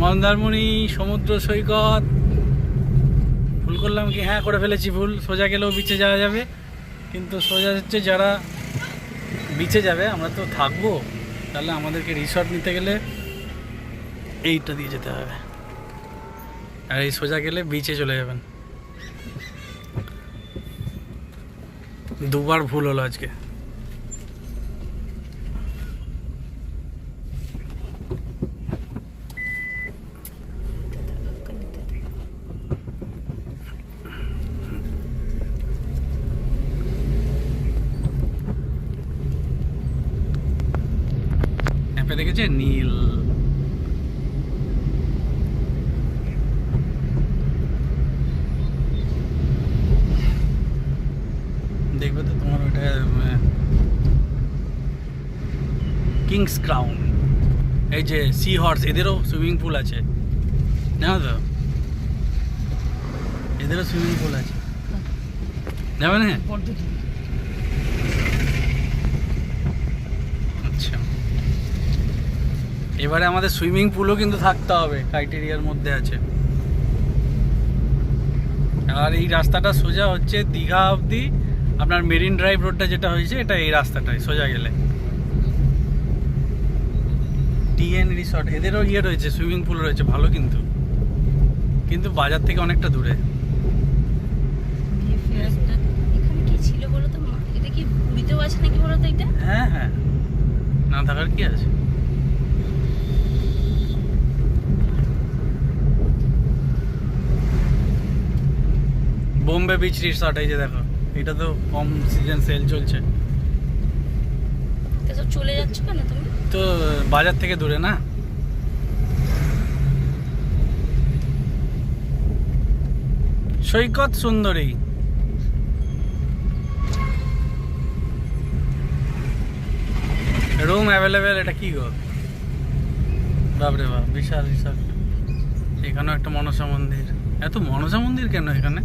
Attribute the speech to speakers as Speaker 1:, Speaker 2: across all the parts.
Speaker 1: মন্দারমণি সমুদ্র সৈকত। ভুল করলাম কি? হ্যাঁ, করে ফেলেছি ভুল। সোজা গেলেও বিচে যাওয়া যাবে, কিন্তু সোজা হচ্ছে যারা বিচে যাবে, আমরা তো থাকবো, তাহলে আমাদেরকে রিসর্ট নিতে গেলে এইটা দিয়ে যেতে হবে, আর এই সোজা গেলে বিচে চলে যাবেন। দুবার ভুল হলো আজকে। ম্যাপে দেখেছে নীল। দেখবে তো তোমার ওইটা কিংস ক্রাউন। এই যে সি হর্স, এদেরও সুইমিং পুল আছে, জানো তো? এদেরও সুইমিং পুল আছে, যাবে না? আচ্ছা, এবারে আমাদের সুইমিং পুলও কিন্তু থাকতে হবে, ক্রাইটেরিয়ার মধ্যে আছে। আর এই রাস্তাটা সোজা হচ্ছে দীঘা অবধি, আপনার মেরিন ড্রাইভ রোডটা যেটা হয়েছে, এটা এই রাস্তাটাই সোজা গেলে। টিএন রিসর্ট, এদেরও ইয়ে রয়েছে, সুইমিং পুল রয়েছে, ভালো, কিন্তু কিন্তু বাজার থেকে অনেকটা দূরে। হ্যাঁ হ্যাঁ, না থাকার কি আছে? বোম্বে বিচ রিসর্ট, এই যে দেখো, এটা তো কম সিজন সেল চলছে।
Speaker 2: চলে যাচ্ছ কেন তুমি?
Speaker 1: তো বাজার থেকে দূরে না। সৈকত সুন্দরী, রুম অ্যাভেলেবেল। এটা কি গো, বাপরে বাপ, বিশাল রিসর্ট। এখানেও একটা মনসা মন্দির। এত মনসা মন্দির কেন এখানে?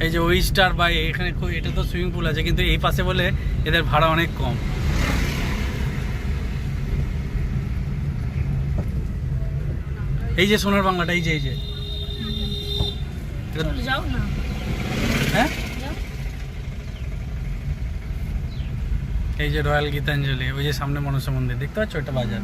Speaker 1: এই যে ওয়েস্টার বাই, এখানে এটা তো সুইমিং পুল আছে, কিন্তু এই পাশে বলে এদের ভাড়া অনেক কম। এই যে সোনার বাংলাটা, এই যে
Speaker 2: যাও না।
Speaker 1: হ্যাঁ, এই যে রয়্যাল গীতাঞ্জলি, ওই যে সামনে মনসা মন্দির দেখতে পাচ্ছ, ওটা বাজার।